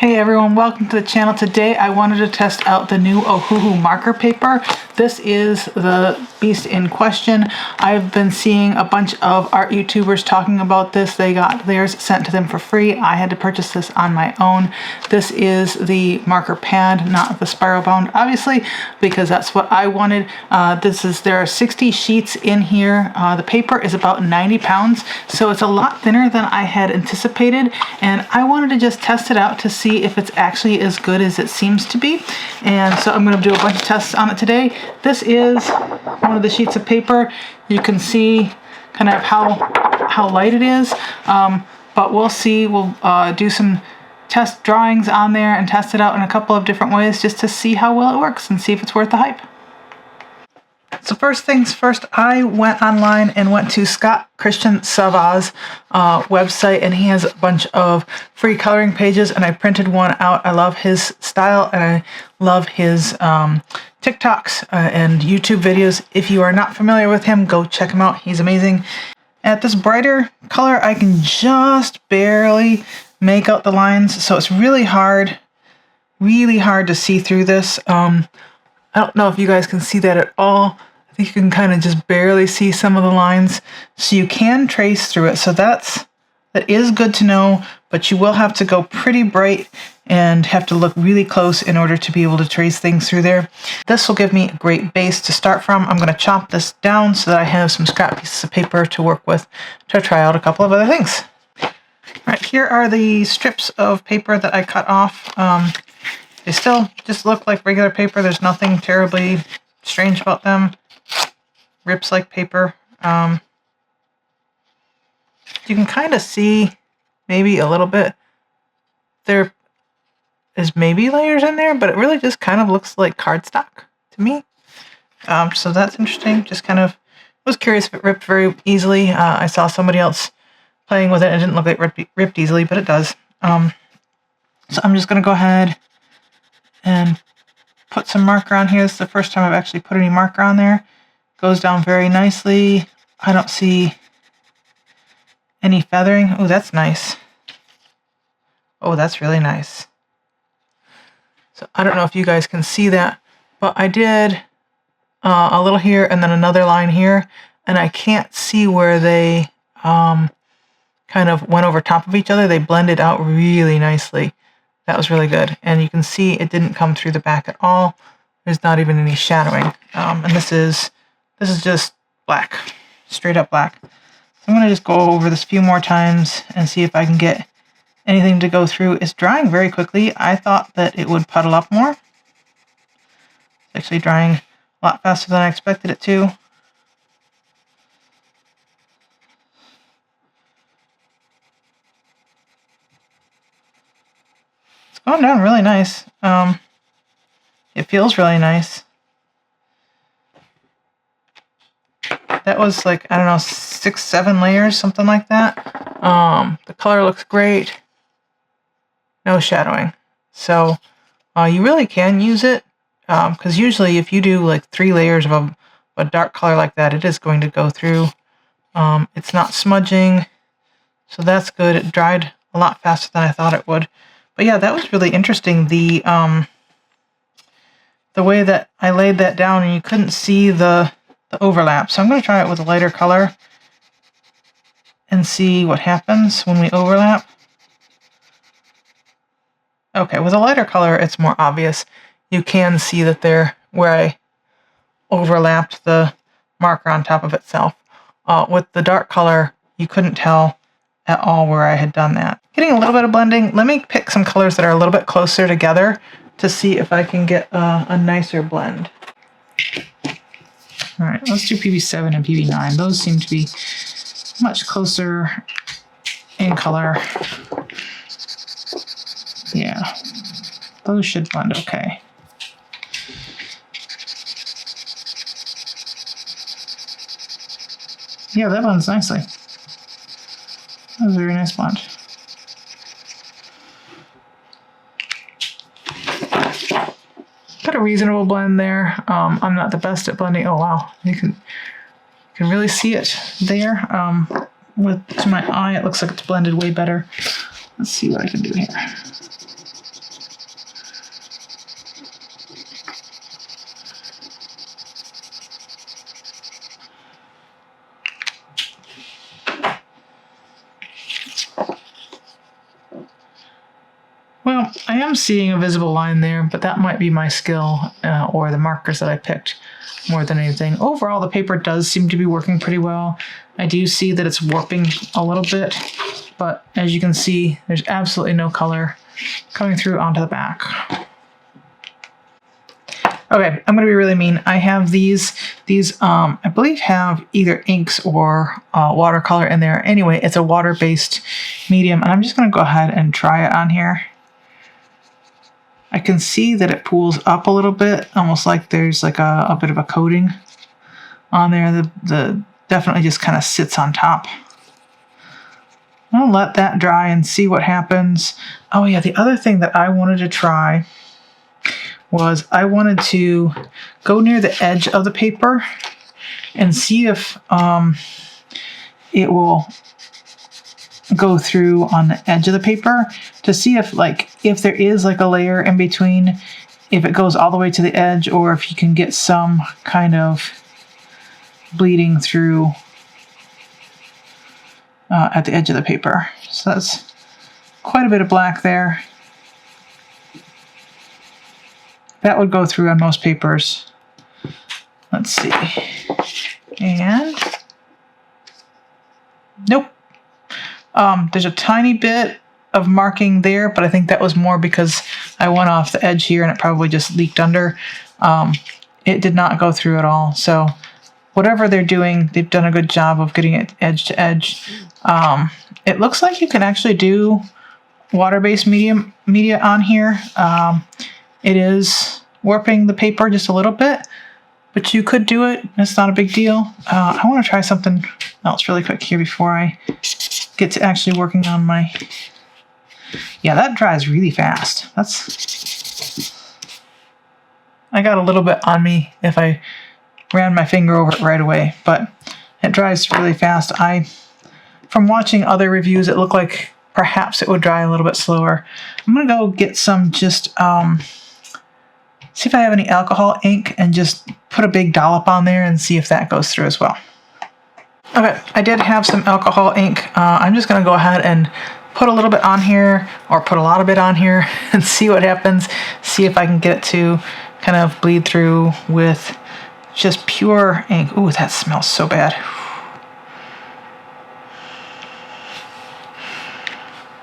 Hey everyone, welcome to the channel. Today I wanted to test out the new Ohuhu Marker paper. This is the beast in question. I've been seeing a bunch of art YouTubers talking about this. They got theirs sent to them for free. I had to purchase this on my own. This is the marker pad, not the spiral bound, obviously, because that's what I wanted. There are 60 sheets in here. The paper is about 90 pounds, so it's a lot thinner than I had anticipated, and I wanted to just test it out to see if it's actually as good as it seems to be. And so I'm going to do a bunch of tests on it today. This is one of the sheets of paper. You can see kind of how light it is, but we'll see. We'll do some test drawings on there and test it out in a couple of different ways just to see how well it works and see if it's worth the hype. So first things first, I went online and went to Scott Christian Savaz's website, and he has a bunch of free coloring pages, and I printed one out. I love his style, and I love his TikToks and YouTube videos. If you are not familiar with him, go check him out. He's amazing. At this brighter color, I can just barely make out the lines, so it's really hard to see through this. I don't know if you guys can see that at all. I think you can kind of just barely see some of the lines. So you can trace through it. So that is good to know, but you will have to go pretty bright and have to look really close in order to be able to trace things through there. This will give me a great base to start from. I'm going to chop this down so that I have some scrap pieces of paper to work with to try out a couple of other things. All right, here are the strips of paper that I cut off. They still just look like regular paper. There's nothing terribly strange about them. Rips like paper. You can kind of see maybe a little bit. There is maybe layers in there, but it really just kind of looks like cardstock to me. So that's interesting. Just kind of was curious if it ripped very easily. I saw somebody else playing with it. It didn't look like it ripped easily, but it does. So I'm just going to go ahead and put some marker on here. This is the first time I've actually put any marker on there. Goes down very nicely. I don't see any feathering. Oh, that's nice. Oh, that's really nice. So I don't know if you guys can see that, but I did a little here and then another line here, and I can't see where they kind of went over top of each other. They blended out really nicely. That was really good. And you can see it didn't come through the back at all. There's not even any shadowing. And this is just black, straight up black. So I'm going to just go over this a few more times and see if I can get anything to go through. It's drying very quickly. I thought that it would puddle up more. It's actually drying a lot faster than I expected it to. Going down really nice. It feels really nice. That was like, I don't know, 6, 7 layers, something like that. The color looks great. No shadowing. So you really can use it, because usually if you do like 3 layers of a dark color like that, it is going to go through. It's not smudging, so that's good. It dried a lot faster than I thought it would. But yeah, that was really interesting. The way that I laid that down, and you couldn't see the overlap. So I'm going to try it with a lighter color and see what happens when we overlap. Okay, with a lighter color, it's more obvious. You can see that there, where I overlapped the marker on top of itself. With the dark color, you couldn't tell at all where I had done that. Getting a little bit of blending. Let me pick some colors that are a little bit closer together to see if I can get a nicer blend. All right, let's do PB7 and PB9. Those seem to be much closer in color. Yeah, those should blend okay. Yeah, that blends nicely. That was a very nice blend. Got a reasonable blend there. I'm not the best at blending. Oh wow, you can really see it there. To my eye, it looks like it's blended way better. Let's see what I can do here. Well, I am seeing a visible line there, but that might be my skill or the markers that I picked more than anything. Overall, the paper does seem to be working pretty well. I do see that it's warping a little bit, but as you can see, there's absolutely no color coming through onto the back. Okay, I'm going to be really mean. I have these I believe have either inks or watercolor in there. Anyway, it's a water-based medium, and I'm just going to go ahead and try it on here. I can see that it pools up a little bit, almost like there's like a bit of a coating on there. The definitely just kind of sits on top. I'll let that dry and see what happens. Oh yeah, the other thing that I wanted to try was I wanted to go near the edge of the paper and see if it will go through on the edge of the paper to see if there is like a layer in between, if it goes all the way to the edge, or if you can get some kind of bleeding through at the edge of the paper. So that's quite a bit of black there. That would go through on most papers. Let's see. And nope. There's a tiny bit of marking there, but I think that was more because I went off the edge here and it probably just leaked under. It did not go through at all. So whatever they're doing, they've done a good job of getting it edge to edge. It looks like you can actually do water-based media on here. It is warping the paper just a little bit, but you could do it. It's not a big deal. I want to try something else really quick here before I get to actually working on my... Yeah, that dries really fast. I got a little bit on me if I ran my finger over it right away, but it dries really fast. From watching other reviews, it looked like perhaps it would dry a little bit slower. I'm going to go get some see if I have any alcohol ink and just put a big dollop on there and see if that goes through as well. Okay, I did have some alcohol ink. I'm just going to go ahead and put a little bit on here, or put a lot of it on here, and see what happens. See if I can get it to kind of bleed through with just pure ink. Ooh, that smells so bad.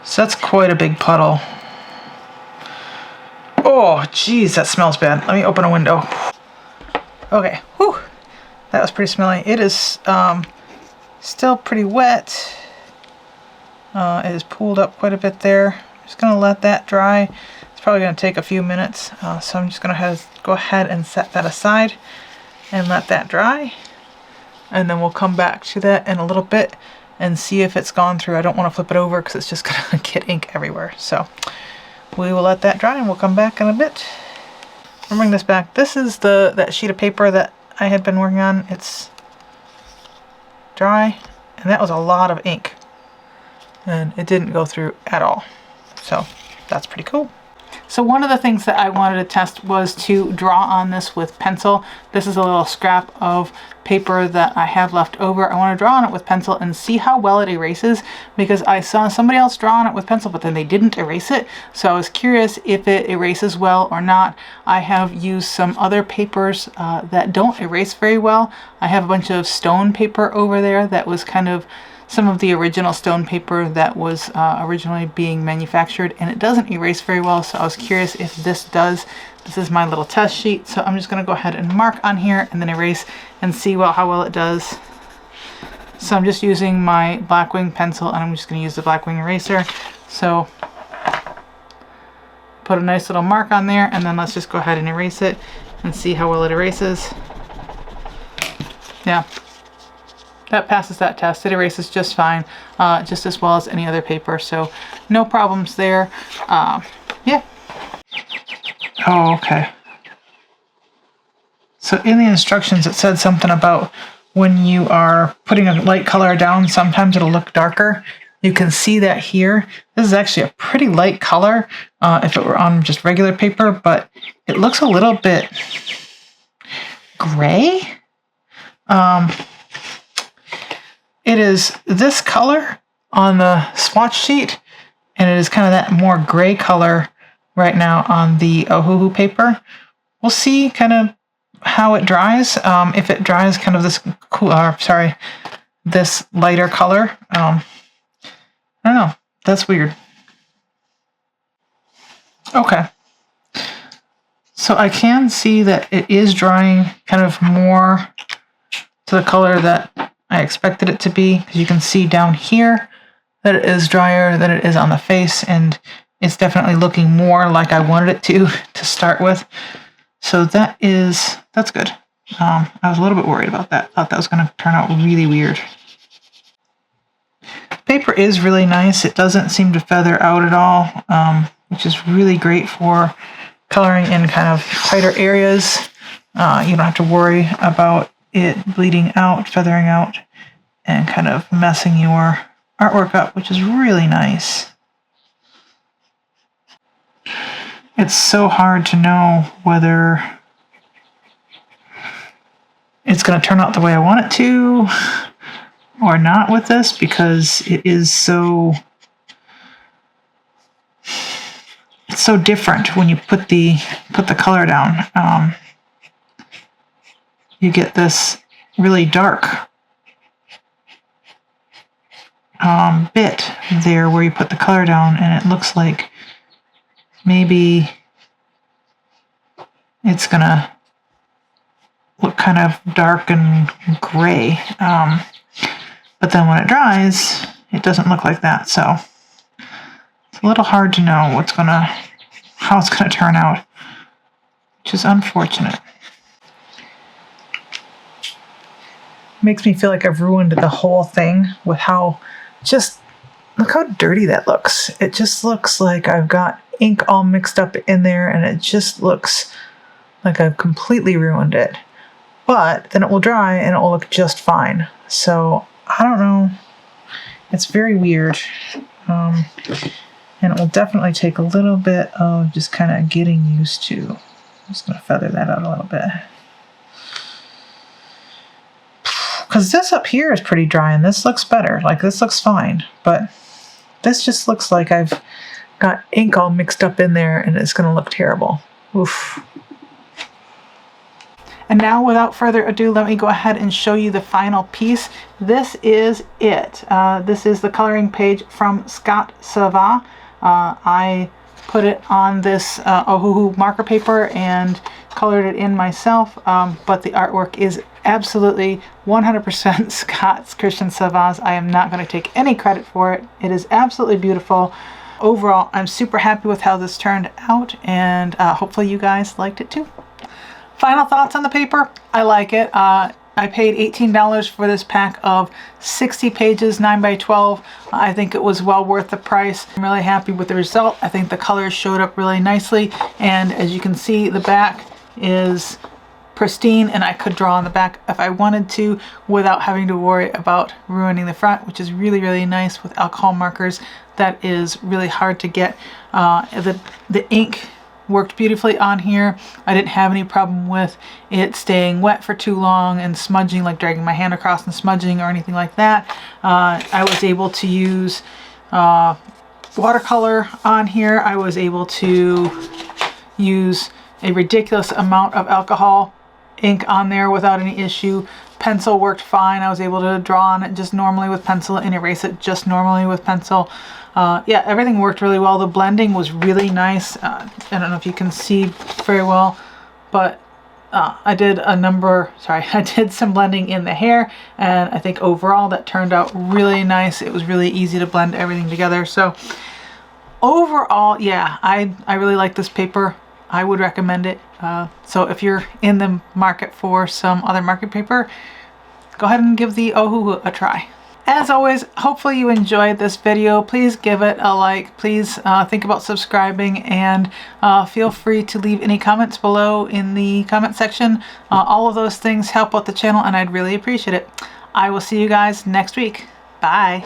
So that's quite a big puddle. Oh, geez, that smells bad. Let me open a window. Okay, whew, that was pretty smelly. It is still pretty wet. It is pooled up quite a bit there. I'm just going to let that dry. It's probably going to take a few minutes, so I'm just going to go ahead and set that aside and let that dry. And then we'll come back to that in a little bit and see if it's gone through. I don't want to flip it over because it's just going to get ink everywhere. So we will let that dry and we'll come back in a bit. I'll bring this back. This is that sheet of paper that I had been working on. It's dry, and that was a lot of ink. And it didn't go through at all. So that's pretty cool. So one of the things that I wanted to test was to draw on this with pencil. This is a little scrap of paper that I have left over. I want to draw on it with pencil and see how well it erases, because I saw somebody else draw on it with pencil, but then they didn't erase it. So I was curious if it erases well or not. I have used some other papers that don't erase very well. I have a bunch of stone paper over there that was kind of some of the original stone paper that was originally being manufactured, and it doesn't erase very well, so I was curious if this does. This is my little test sheet, so I'm just going to go ahead and mark on here and then erase and see how well it does. So I'm just using my Blackwing pencil, and I'm just going to use the Blackwing eraser. So put a nice little mark on there, and then let's just go ahead and erase it and see how well it erases. Yeah. That passes that test. It erases just fine, just as well as any other paper, so no problems there. Yeah. Oh, okay. So in the instructions it said something about when you are putting a light color down, sometimes it'll look darker. You can see that here. This is actually a pretty light color if it were on just regular paper, but it looks a little bit gray. It is this color on the swatch sheet, and it is kind of that more gray color right now on the Ohuhu paper. We'll see kind of how it dries. If it dries kind of this this lighter color. I don't know. That's weird. Okay. So I can see that it is drying kind of more to the color that I expected it to be. You can see down here that it is drier than it is on the face, and it's definitely looking more like I wanted it to start with. So that's good. I was a little bit worried about that. Thought that was going to turn out really weird. Paper is really nice. It doesn't seem to feather out at all, which is really great for coloring in kind of tighter areas. You don't have to worry about it bleeding out, feathering out, and kind of messing your artwork up, which is really nice. It's so hard to know whether it's going to turn out the way I want it to or not with this, because it is it's so different when you put the color down. You get this really dark bit there where you put the color down, and it looks like maybe it's gonna look kind of dark and gray. But then when it dries, it doesn't look like that. So it's a little hard to know how it's gonna turn out, which is unfortunate. Makes me feel like I've ruined the whole thing with look how dirty that looks. It just looks like I've got ink all mixed up in there, and it just looks like I've completely ruined it. But then it will dry and it will look just fine. So I don't know. It's very weird. And it will definitely take a little bit of just kind of getting used to. I'm just going to feather that out a little bit. Because this up here is pretty dry and this looks better. Like, this looks fine. But this just looks like I've got ink all mixed up in there and it's going to look terrible. Oof. And now, without further ado, let me go ahead and show you the final piece. This is it. This is the coloring page from Scott Sava. I put it on this Ohuhu marker paper and colored it in myself, but the artwork is absolutely 100% Scott's Christian Sava's. I am not going to take any credit for it. It is absolutely beautiful. Overall, I'm super happy with how this turned out, and hopefully you guys liked it too. Final thoughts on the paper. I like it. I paid $18 for this pack of 60 pages, 9x12. I think it was well worth the price. I'm really happy with the result. I think the colors showed up really nicely, and as you can see, the back is pristine, and I could draw on the back if I wanted to without having to worry about ruining the front, which is really, really nice with alcohol markers. That is really hard to get. The ink worked beautifully on here. I didn't have any problem with it staying wet for too long and smudging, like dragging my hand across and smudging or anything like that. I was able to use watercolor on here. I was able to use a ridiculous amount of alcohol ink on there without any issue. Pencil worked fine. I was able to draw on it just normally with pencil and erase it just normally with pencil. Yeah, everything worked really well. The blending was really nice. I don't know if you can see very well, but I did some blending in the hair, and I think overall that turned out really nice. It was really easy to blend everything together. So overall, yeah, I really like this paper. I would recommend it. So if you're in the market for some other market paper, go ahead and give the Ohuhu a try. As always, hopefully you enjoyed this video. Please give it a like. Please think about subscribing, and feel free to leave any comments below in the comment section. All of those things help out the channel, and I'd really appreciate it. I will see you guys next week. Bye.